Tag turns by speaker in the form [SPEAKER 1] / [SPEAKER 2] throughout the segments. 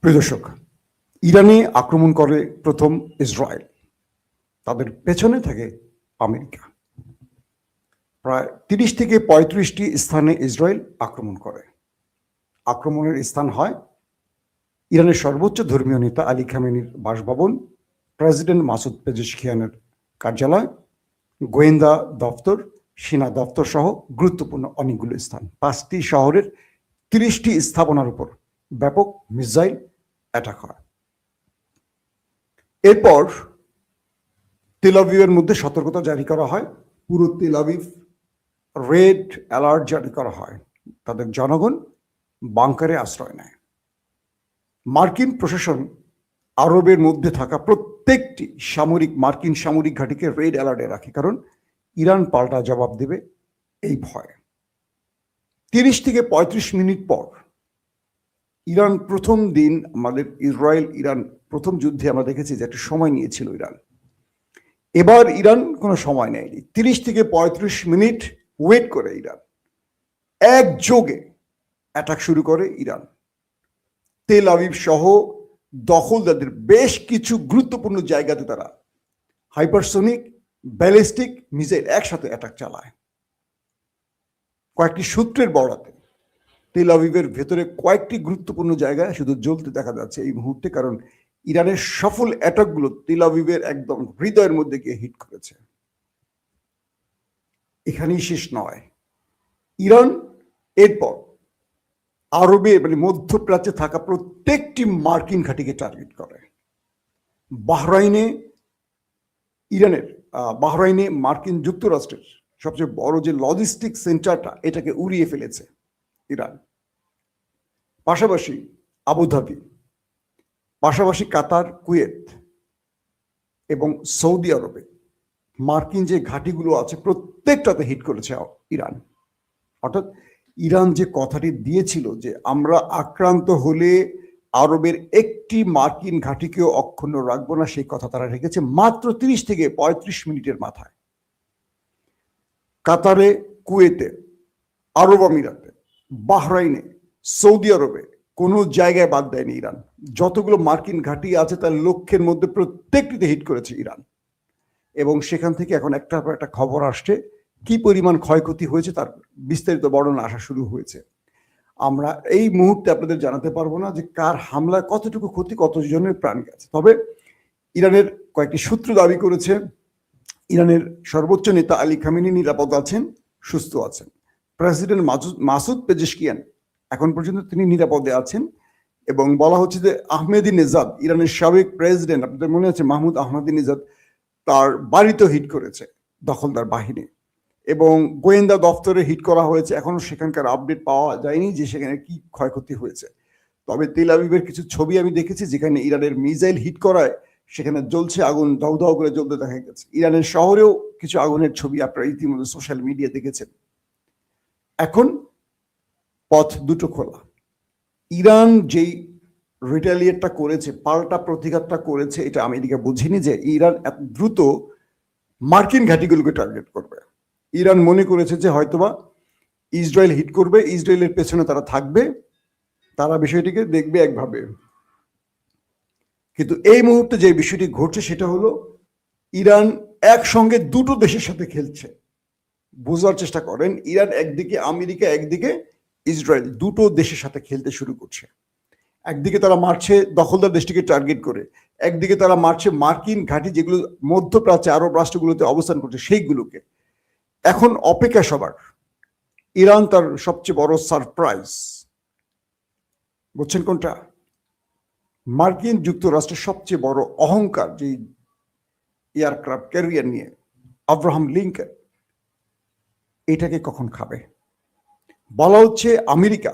[SPEAKER 1] প্রিয় দর্শক, ইরানে আক্রমণ করে প্রথম ইসরায়েল, তাদের পেছনে থাকে আমেরিকা। প্রায় 30 থেকে 35টি স্থানে ইসরায়েল আক্রমণ করে। আক্রমণের স্থান হয় ইরানের সর্বোচ্চ ধর্মীয় নেতা আলী খামেনির বাসভবন, প্রেসিডেন্ট মাসুদ পেজেশকিয়ানের কার্যালয়, গোয়েন্দা দপ্তর, সেনা দপ্তর সহ গুরুত্বপূর্ণ অনেকগুলো স্থান। 5টি শহরের 30টি স্থাপনার উপর ব্যাপক মিসাইল অ্যাটাক হয়। এরপর তেল আবিবের মধ্যে সতর্কতা জারি করা হয়, পুরো তেল আবিব রেড অ্যালার্ট জারি করা হয়। তাদের জনগণ বাংকারে আশ্রয় নেয়। মার্কিন প্রশাসন আরবের মধ্যে থাকা প্রত্যেকটি মার্কিন সামরিক ঘাঁটিকে রেড অ্যালার্টে রাখে, কারণ ইরান পাল্টা জবাব দেবে এই ভয়। 30 থেকে 35 মিনিট পর ইরান প্রথম দিন, আমাদের ইসরায়েল ইরান প্রথম যুদ্ধে আমরা দেখেছি যে একটা সময় নিয়েছিল ইরান। এবার ইরান কোনো সময় নেয়নি। 30 থেকে 35 মিনিট ওয়েট করে ইরান একযোগে অ্যাটাক শুরু করে। ইরান তেল আবিব সহ দখলদারদের বেশ কিছু গুরুত্বপূর্ণ জায়গাতে তারা হাইপারসোনিক ব্যালিস্টিক মিসাইল একসাথে অ্যাটাক চালায়। কয়েকটি সূত্রের বরাতে তেল আবিবের ভেতরে কয়েকটি গুরুত্বপূর্ণ জায়গায় শুধু জ্বলতে দেখা যাচ্ছে এই মুহূর্তে, কারণ ইরানের সফল অ্যাটাকগুলো তেল আবিবের একদম হৃদয়ের মধ্যে গিয়ে হিট করেছে। এখানেই শেষ নয়, ইরান এরপর আরবে মধ্যপ্রাচ্যে থাকা প্রত্যেকটি মার্কিন ঘাঁটিকে টার্গেট করে। বাহরাইনে মার্কিন যুক্তরাষ্ট্রের সবচেয়ে বড় যে লজিস্টিক সেন্টারটা, এটাকে উড়িয়ে ফেলেছে ইরান। পাশাপাশি আবুধাবি, পাশাপাশি কাতার, কুয়েত এবং সৌদি আরবে মার্কিন যে ঘাঁটিগুলো আছে প্রত্যেকটাতে হিট করেছে ইরান। অর্থাৎ ইরান যে কথাটি দিয়েছিল যে আমরা আক্রান্ত হলে আরবের একটি মার্কিন ঘাঁটিকেও অক্ষুণ্ণ রাখবো না, সেই কথা তারা রেখেছে মাত্র 30 থেকে 35 মিনিটের মাথায়। কাতারে, কুয়েতে, আরব আমিরাতে, বাহরাইনে, সৌদি আরবে কোনো জায়গায় বাদ দেয়নি ইরান। যতগুলো মার্কিন ঘাঁটি আছে তার লক্ষ্যের মধ্যে প্রত্যেকটিতে হিট করেছে ইরান। এবং সেখান থেকে এখন একটার পর একটা খবর আসছে, কি পরিমাণ ক্ষয়ক্ষতি হয়েছে তার বিস্তারিত বর্ণনা আসা শুরু হয়েছে। আমরা এই মুহূর্তে আপনাদের জানাতে পারবো না যে কার হামলায় কতটুকু ক্ষতি, কতজনের প্রাণ গেছে। তবে ইরানের কয়েকটি সূত্র দাবি করেছে ইরানের সর্বোচ্চ নেতা আলী খামেনি নিরাপদ আছেন, সুস্থ আছেন। প্রেসিডেন্ট মাসুদ পেজেশকিয়ান এখন পর্যন্ত তিনি নিরাপদে আছেন। এবং বলা হচ্ছে যে আহমেদিনেজাদ, ইরানের সাবেক প্রেসিডেন্ট, আপনাদের মনে আছে মাহমুদ আহমেদিনেজাদ, তার বাড়িতে হিট করেছে দখলদার বাহিনী এবং গোয়েন্দা দপ্তরে হিট করা হয়েছে। এখনো সেখানকার আপডেট পাওয়া যায়নি যে সেখানে কি ক্ষয়ক্ষতি হয়েছে। তবে তেল আবিবের কিছু ছবি আমি দেখেছি যেখানে ইরানের মিসাইল হিট করায় সেখানে জ্বলছে আগুন, দাউ দাউ করে জ্বলতে দেখা গেছে। ইরানের শহরেও কিছু আগুনের ছবি আপনারা ইতিমধ্যে সোশ্যাল মিডিয়া দেখেছেন। এখন পথ দুটো খোলা। ইরান যেই রিটালিয়েটটা করেছে, পাল্টা প্রতিঘাতটা করেছে, এটা আমেরিকা বুঝিনি যে ইরান এত দ্রুত মার্কিন ঘাঁটিগুলোকে টার্গেট করবে। ইরান মনে করেছে যে হয়তোবা ইসরায়েল হিট করবে, ইসরায়েলের পেছনে তারা থাকবে, তারা বিষয়টিকে দেখবে একভাবে। কিন্তু এই মুহূর্তে যে বিষয়টি ঘটছে সেটা হলো ইরান একসঙ্গে দুটো দেশের সাথে খেলছে। বোঝার চেষ্টা করেন, ইরান একদিকে আমেরিকা, একদিকে ইসরায়েল, দুটো দেশের সাথে খেলতে শুরু করছে। একদিকে তারা মারছে দখলদার দেশটিকে টার্গেট করে, একদিকে তারা মারছে মার্কিন ঘাঁটি যেগুলো মধ্যপ্রাচ্যে আরব রাষ্ট্রগুলোতে অবস্থান করছে সেইগুলোকে। এখন অপেক্ষা সবার, ইরান তার সবচেয়ে বড় সারপ্রাইজ বুঝছেন কোনটা? মার্কিন যুক্তরাষ্ট্রের সবচেয়ে বড় অহংকার, যে এয়ারক্রাফট ক্যারিয়ার নিয়ে আব্রাহাম লিঙ্কন, এটাকে কখন খাবে? বলা হচ্ছে আমেরিকা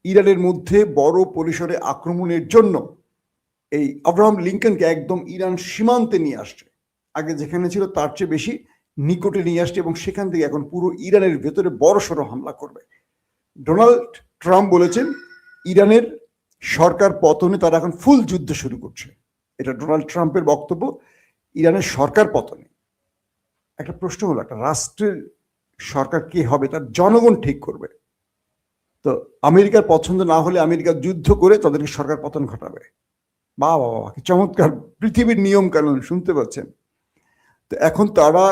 [SPEAKER 1] ইরানের মধ্যে বড় পরিসরে আক্রমণের জন্য এই আব্রাহাম লিঙ্কনকে একদম ইরান সীমান্তে নিয়ে আসছে। আগে যেখানে ছিল তার চেয়ে বেশি নিকটে নিয়ে আসছে এবং সেখান থেকে এখন পুরো ইরানের ভেতরে বড়সড় হামলা করবে। ডোনাল্ড ট্রাম্প বলেছেন ইরানের সরকার পতনে তারা এখন ফুল যুদ্ধ শুরু করছে। এটা ডোনাল্ড ট্রাম্পের বক্তব্য। ইরানের সরকার পতনে একটা প্রশ্ন হলো, একটা রাষ্ট্রের সরকার কে হবে তার জনগণ ঠিক করবে। তো আমেরিকার পছন্দ না হলে আমেরিকা যুদ্ধ করে তাদেরকে সরকার পতন ঘটাবে। বাহ বাহ বাহ, কি চমৎকার পৃথিবীর নিয়ম কানুন, শুনতে পাচ্ছেন? তো এখন তারা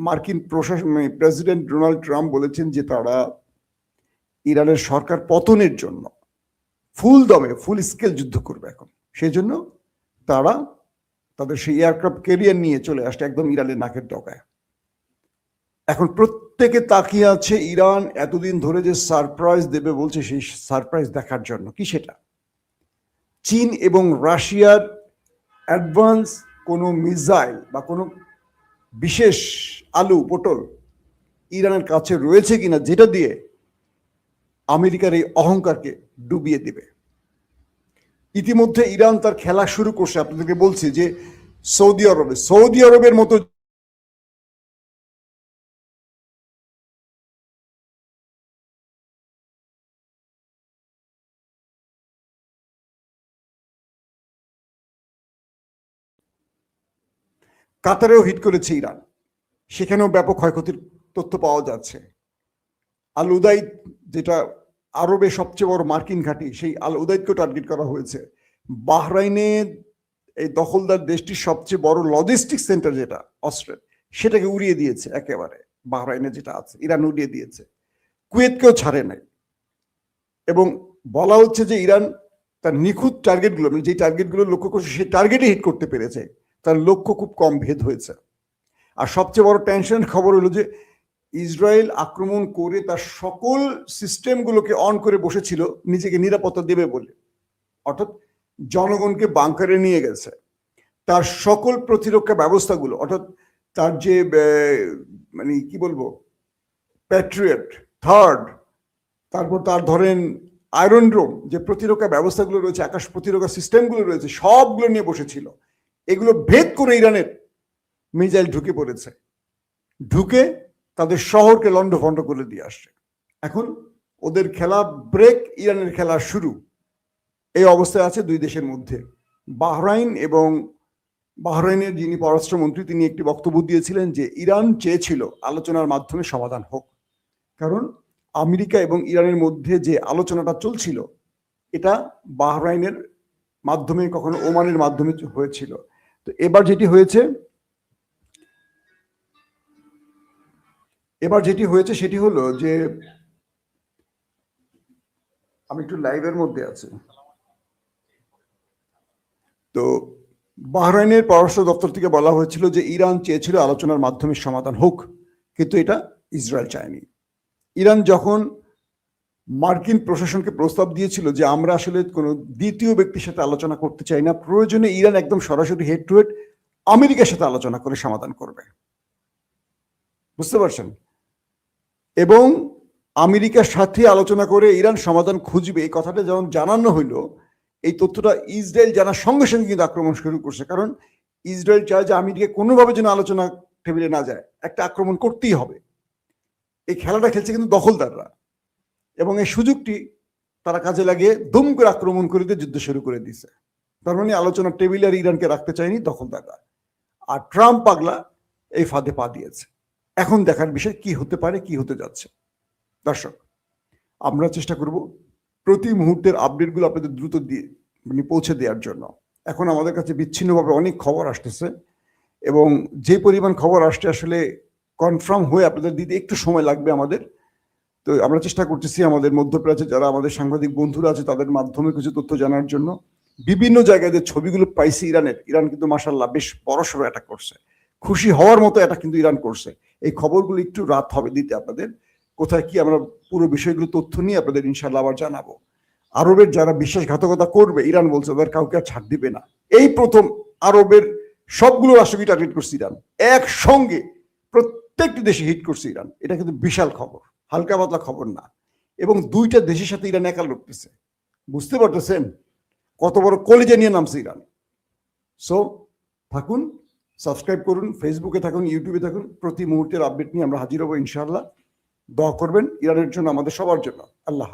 [SPEAKER 1] মার্কিন প্রশাসন, প্রেসিডেন্ট ডোনাল্ড ট্রাম্প বলেছেন যে তারা ইরানের সরকার পতনের জন্য ফুল দমে ফুল স্কেল যুদ্ধ করবে এখন। সেই জন্য তারা তাদের সেই এয়ারক্রাফট ক্যারিয়ার নিয়ে চলে আসছে একদম ইরানের নাকের ডগায়। এখন প্রত্যেকে তাকিয়ে আছে ইরান এতদিন ধরে যে সারপ্রাইজ দেবে বলছে, সেই সারপ্রাইজ দেখার জন্য। কি সেটা? চীন এবং রাশিয়ার অ্যাডভান্স কোনো মিসাইল বা কোনো বিশেষ আলু পটল ইরানের কাছে রয়েছে কিনা, যেটা দিয়ে আমেরিকার এই অহংকারকে ডুবিয়ে দিবে। ইতিমধ্যে ইরান তার খেলা শুরু করছে। আপনাদেরকে বলছি যে সৌদি আরবের মতো কাতারেও হিট করেছে ইরান, সেখানেও ব্যাপক ক্ষয়ক্ষতির তথ্য পাওয়া যাচ্ছে। আল উদাইদ, যেটা আরবে সবচেয়ে বড় মার্কিন ঘাঁটি, সেই আল উদাইদকেও টার্গেট করা হয়েছে। বাহরাইনে এই দখলদার দেশটির সবচেয়ে বড় লজিস্টিক সেন্টার যেটা অস্ট্রেল, সেটাকে উড়িয়ে দিয়েছে একেবারে। বাহরাইনে যেটা আছে ইরান উড়িয়ে দিয়েছে। কুয়েতকেও ছাড়ে নাই। এবং বলা হচ্ছে যে ইরান তার নিখুঁত টার্গেটগুলো, যে টার্গেটগুলো লক্ষ্য করছে সেই টার্গেটে হিট করতে পেরেছে। তার লক্ষ্য খুব কম ভেদ হয়েছে। আর সবচেয়ে বড় টেনশনের খবর হলো যে ইসরায়েল আক্রমণ করে তার সকল সিস্টেমগুলোকে অন করে বসেছিল নিজেকে নিরাপত্তা দেবে বলে, অর্থাৎ জনগণকে বাংকারে নিয়ে গেছে। তার সকল প্রতিরক্ষা ব্যবস্থাগুলো, অর্থাৎ তার যে মানে কি বলবো, প্যাট্রিয়ট, থার্ড, তারপর তার ধরেন আয়রন ড্রোম, যে প্রতিরক্ষা ব্যবস্থাগুলো রয়েছে, আকাশ প্রতিরক্ষা সিস্টেমগুলো রয়েছে, সবগুলো নিয়ে বসেছিল। এগুলো ভেদ করে ইরানের মিসাইল ঢুকে পড়েছে, ঢুকে তাদের শহরকে লন্ডভন্ড করে দিয়ে আসছে। এখন ওদের খেলা ব্রেক, ইরানের খেলা শুরু। এই অবস্থায় আছে দুই দেশের মধ্যে। বাহরাইনের যিনি পররাষ্ট্রমন্ত্রী, তিনি একটি বক্তব্য দিয়েছিলেন যে ইরান চেয়েছিল আলোচনার মাধ্যমে সমাধান হোক, কারণ আমেরিকা এবং ইরানের মধ্যে যে আলোচনাটা চলছিল এটা বাহরাইনের মাধ্যমে, কখনো ওমানের মাধ্যমে হয়েছিল। তো এবার যেটি হয়েছে সেটি হলো যে, আমি একটু লাইভের মধ্যে আছি। তো বাহরাইনের পররাষ্ট্র দপ্তর থেকে বলা হয়েছিল যে ইরান চেয়েছিল আলোচনার মাধ্যমে সমাধান হোক, কিন্তু এটা ইসরায়েল চায়নি। ইরান যখন মার্কিন প্রশাসনকে প্রস্তাব দিয়েছিল যে আমরা আসলে কোনো দ্বিতীয় ব্যক্তির সাথে আলোচনা করতে চাই না, প্রয়োজনে ইরান একদম সরাসরি হেড টু হেড আমেরিকার সাথে আলোচনা করে সমাধান করবে, বুঝতে পারছেন? এবং আমেরিকার সাথে আলোচনা করে ইরান সমাধান খুঁজবে, এই কথাটা যেমন জানানো হইলো, এই তথ্যটা ইসরায়েল জানার সঙ্গে সঙ্গে কিন্তু আক্রমণ শুরু করছে। কারণ ইসরায়েল চায় যে আমেরিকা কোনোভাবে যেন আলোচনা টেবিলে না যায়, একটা আক্রমণ করতেই হবে। এই খেলাটা খেলছে কিন্তু দখলদাররা, এবং এই সুযোগটি তারা কাজে লাগিয়ে দুম করে আক্রমণ করে দিয়ে যুদ্ধ শুরু করে দিয়েছে। তার মানে আলোচনার টেবিলে আর ইরানকে রাখতে চায়নি দখলদাররা, আর ট্রাম্প পাগলা এই ফাঁদে পা দিয়েছে। এখন দেখার বিষয় কি হতে পারে, কি হতে যাচ্ছে। দর্শক, আমরা চেষ্টা করব প্রতি মুহূর্তের আপডেটগুলো আপনাদের দ্রুত দিয়ে পৌঁছে দেওয়ার জন্য। এখন আমাদের কাছে বিচ্ছিন্নভাবে অনেক খবর আসতেছে, এবং যে পরিমাণ খবর আসছে আসলে কনফার্ম হয়ে আপনাদের দিতে একটু সময় লাগবে আমাদের। তো আমরা চেষ্টা করতেছি আমাদের মধ্যপ্রাচ্যে যারা আমাদের সাংবাদিক বন্ধুরা আছে তাদের মাধ্যমে কিছু তথ্য জানার জন্য। বিভিন্ন জায়গায় যে ছবিগুলো পাইছি ইরান কিন্তু মাশাআল্লাহ বেশ বড়সড় অ্যাটাক করছে, খুশি হওয়ার মতো অ্যাটাক কিন্তু ইরান করছে। এই খবরগুলো একটু রাত হবে দিতে আপনাদের, কোথায় কি, আমরা পুরো বিষয়গুলো তথ্য নিয়ে আপনাদের ইনশাল্লাহ আবার জানাবো। আরবের যারা বিশ্বাসঘাতকতা করবে, ইরান বলছে ওদের কাউকে আর ছাড় দিবে না। এই প্রথম আরবের সবগুলো রাষ্ট্রকে টার্গেট করছে ইরান, একসঙ্গে প্রত্যেকটি দেশে হিট করছে ইরান। এটা কিন্তু বিশাল খবর, হালকা পাতলা খবর না। এবং দুইটা দেশের সাথে ইরান একা লড়তেছে, বুঝতে পারতেছেন কত বড় কলিজা নিয়ে নামছে ইরান। সো থাকুন, সাবস্ক্রাইব করুন, ফেসবুকে থাকুন, ইউটিউবে থাকুন, প্রতি মুহূর্তের আপডেট নিয়ে আমরা হাজির হবো ইনশাআল্লাহ। দোয়া করবেন ইরানের জন্য, আমাদের সবার জন্য। আল্লাহ।